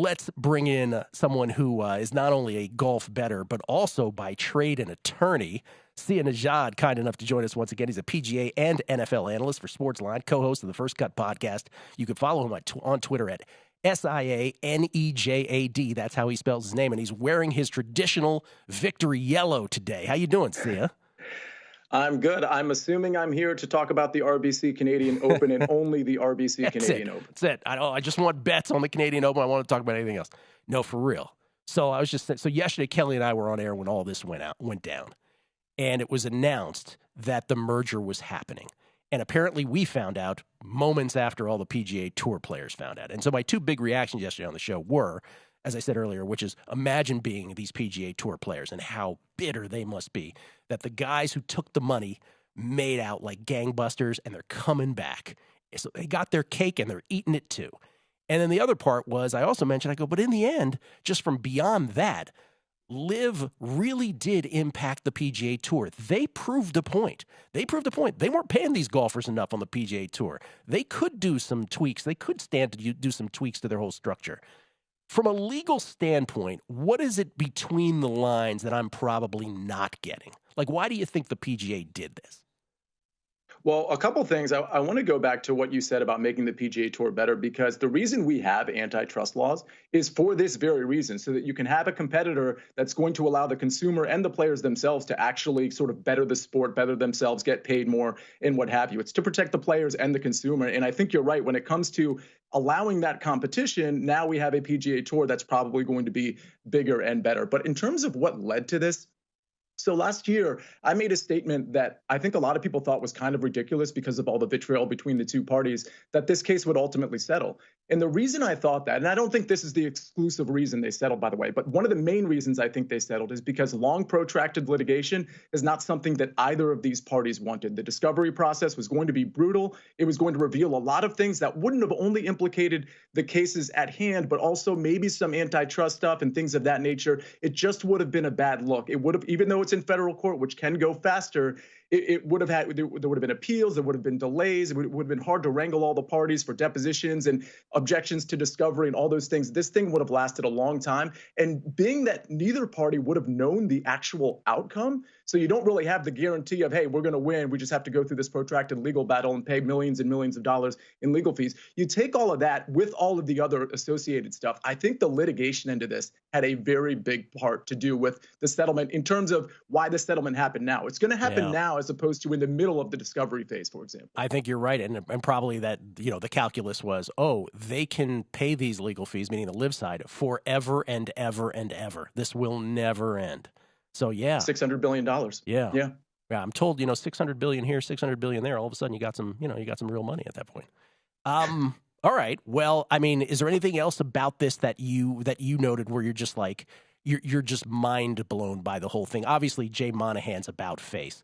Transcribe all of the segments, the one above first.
let's bring in someone who is not only a golf bettor, but also by trade an attorney. Sia Nejad, kind enough to join us once again. He's a PGA and NFL analyst for Sportsline, co-host of the First Cut podcast. You can follow him on Twitter at SIANEJAD. That's how he spells his name, and he's wearing his traditional victory yellow today. How you doing, Sia? I'm good. I'm assuming I'm here to talk about the RBC Canadian Open and only the RBC Canadian Open. That's it. I just want bets on the Canadian Open. I want to talk about anything else. No, for real. So yesterday, Kelley and I were on air when all this went down, and it was announced that the merger was happening. And apparently we found out moments after all the PGA Tour players found out. And so my two big reactions yesterday on the show were, as I said earlier, which is imagine being these PGA Tour players and how bitter they must be that the guys who took the money made out like gangbusters and they're coming back. So they got their cake and they're eating it too. And then the other part was, I also mentioned, but in the end, just from beyond that, LIV really did impact the PGA Tour. They proved a point. They weren't paying these golfers enough on the PGA Tour. They could do some tweaks. They could stand to do some tweaks to their whole structure. From a legal standpoint, what is it between the lines that I'm probably not getting? Like, why do you think the PGA did this? Well, a couple things. I want to go back to what you said about making the PGA Tour better, because the reason we have antitrust laws is for this very reason, so that you can have a competitor that's going to allow the consumer and the players themselves to actually sort of better the sport, better themselves, get paid more, and what have you. It's to protect the players and the consumer. And I think you're right. When it comes to allowing that competition, now we have a PGA Tour that's probably going to be bigger and better. But in terms of what led to this, so last year, I made a statement that I think a lot of people thought was kind of ridiculous because of all the vitriol between the two parties, that this case would ultimately settle. And the reason I thought that, and I don't think this is the exclusive reason they settled, by the way, but one of the main reasons I think they settled is because long protracted litigation is not something that either of these parties wanted. The discovery process was going to be brutal. It was going to reveal a lot of things that wouldn't have only implicated the cases at hand, but also maybe some antitrust stuff and things of that nature. It just would have been a bad look. It would have, even though it's in federal court, which can go faster, there would have been appeals, there would have been delays, it would have been hard to wrangle all the parties for depositions and objections to discovery and all those things. This thing would have lasted a long time. And being that neither party would have known the actual outcome, so you don't really have the guarantee of, hey, we're going to win, we just have to go through this protracted legal battle and pay millions and millions of dollars in legal fees. You take all of that with all of the other associated stuff. I think the litigation into this had a very big part to do with the settlement in terms of why the settlement happened now. It's going to happen now as opposed to in the middle of the discovery phase, for example. I think you're right. And probably that, the calculus was, they can pay these legal fees, meaning the LIV side, forever and ever and ever. This will never end. So, yeah. $600 billion. Yeah. Yeah. Yeah. I'm told, $600 billion here, $600 billion there. All of a sudden you got some real money at that point. All right. Well, I mean, is there anything else about this that you noted where you're just like, you're just mind blown by the whole thing? Obviously, Jay Monahan's about face.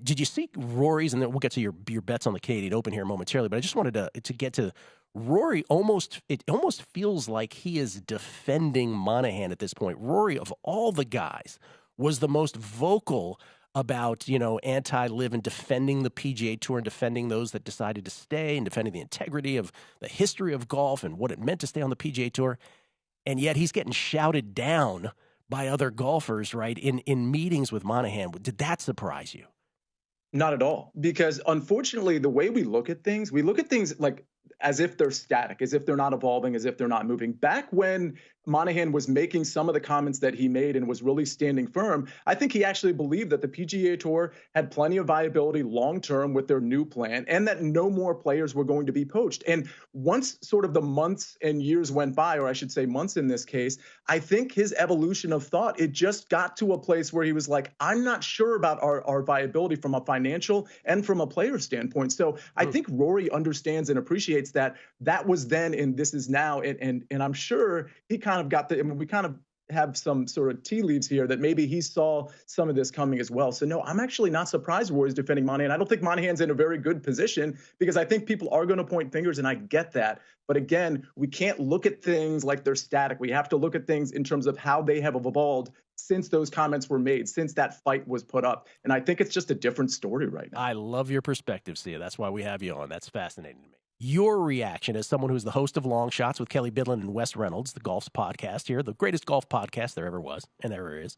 Did you see Rory's? And then we'll get to your bets on the Canadian Open here momentarily. But I just wanted to get to Rory. It almost feels like he is defending Monahan at this point. Rory, of all the guys, was the most vocal about, anti-LIV and defending the PGA Tour and defending those that decided to stay and defending the integrity of the history of golf and what it meant to stay on the PGA Tour. And yet he's getting shouted down by other golfers, right, in meetings with Monahan. Did that surprise you? Not at all, because unfortunately, the way we look at things like as if they're static, as if they're not evolving, as if they're not moving. Back when Monahan was making some of the comments that he made and was really standing firm, I think he actually believed that the PGA Tour had plenty of viability long-term with their new plan and that no more players were going to be poached. And once sort of the months and years went by, or I should say months in this case, I think his evolution of thought, it just got to a place where he was like, I'm not sure about our viability from a financial and from a player standpoint. So I think Rory understands and appreciates that was then and this is now. And I'm sure he kind of got we kind of have some sort of tea leaves here that maybe he saw some of this coming as well. So no, I'm actually not surprised Rory's defending Monahan. I don't think Monahan's in a very good position because I think people are going to point fingers and I get that. But again, we can't look at things like they're static. We have to look at things in terms of how they have evolved since those comments were made, since that fight was put up. And I think it's just a different story right now. I love your perspective, Sia. That's why we have you on. That's fascinating to me. Your reaction as someone who's the host of Long Shots with Kelley, Bydlon, and Wes Reynolds, the golf's podcast here, the greatest golf podcast there ever was and there is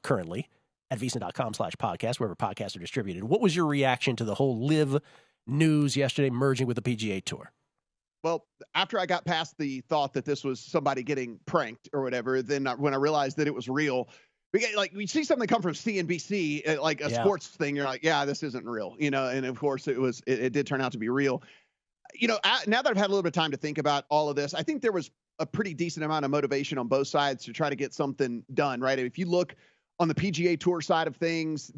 currently at VSiN.com/podcast, wherever podcasts are distributed. What was your reaction to the whole LIV news yesterday merging with the PGA Tour? Well, after I got past the thought that this was somebody getting pranked or whatever, then when I realized that it was real, we see something come from CNBC, like a sports thing. You're like, yeah, this isn't real, and of course it did turn out to be real. Now that I've had a little bit of time to think about all of this, I think there was a pretty decent amount of motivation on both sides to try to get something done, right? If you look on the PGA Tour side of things,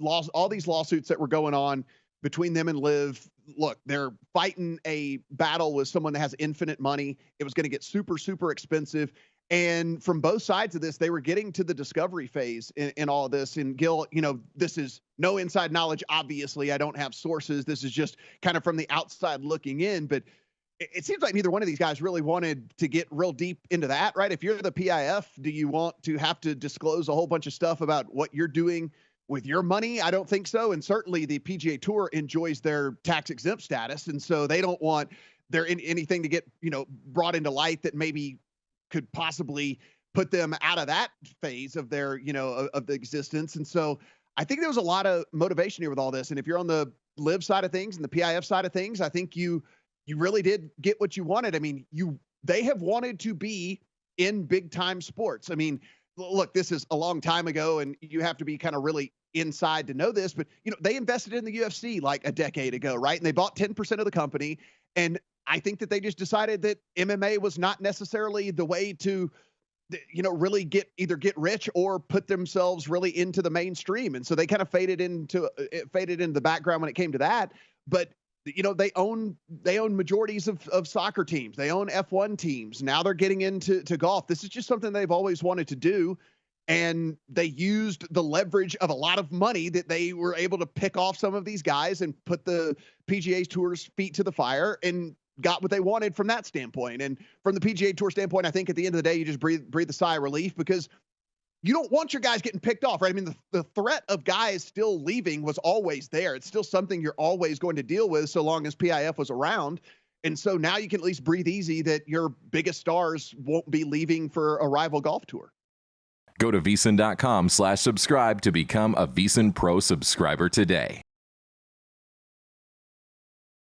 all these lawsuits that were going on between them and LIV, look, they're fighting a battle with someone that has infinite money. It was going to get super, super expensive. And from both sides of this, they were getting to the discovery phase in all of this. And Gill, this is no inside knowledge. Obviously, I don't have sources. This is just kind of from the outside looking in. But it seems like neither one of these guys really wanted to get real deep into that, right? If you're the PIF, do you want to have to disclose a whole bunch of stuff about what you're doing with your money? I don't think so. And certainly the PGA Tour enjoys their tax exempt status. And so they don't want anything to get, brought into light that maybe could possibly put them out of that phase of their, of the existence. And so I think there was a lot of motivation here with all this. And if you're on the LIV side of things and the PIF side of things, I think you really did get what you wanted. I mean, they have wanted to be in big time sports. I mean, look, this is a long time ago and you have to be kind of really inside to know this, but they invested in the UFC like a decade ago, right? And they bought 10% of the company. And I think that they just decided that MMA was not necessarily the way to, really get rich or put themselves really into the mainstream. And so they kind of faded into the background when it came to that. But, they own majorities of soccer teams. They own F1 teams. Now they're getting into golf. This is just something they've always wanted to do. And they used the leverage of a lot of money that they were able to pick off some of these guys and put the PGA Tour's feet to the fire and got what they wanted from that standpoint. And from the PGA Tour standpoint, I think at the end of the day, you just breathe a sigh of relief because you don't want your guys getting picked off, right? I mean, the threat of guys still leaving was always there. It's still something you're always going to deal with so long as PIF was around. And so now you can at least breathe easy that your biggest stars won't be leaving for a rival golf tour. Go to VSiN.com/subscribe to become a VSiN Pro subscriber today.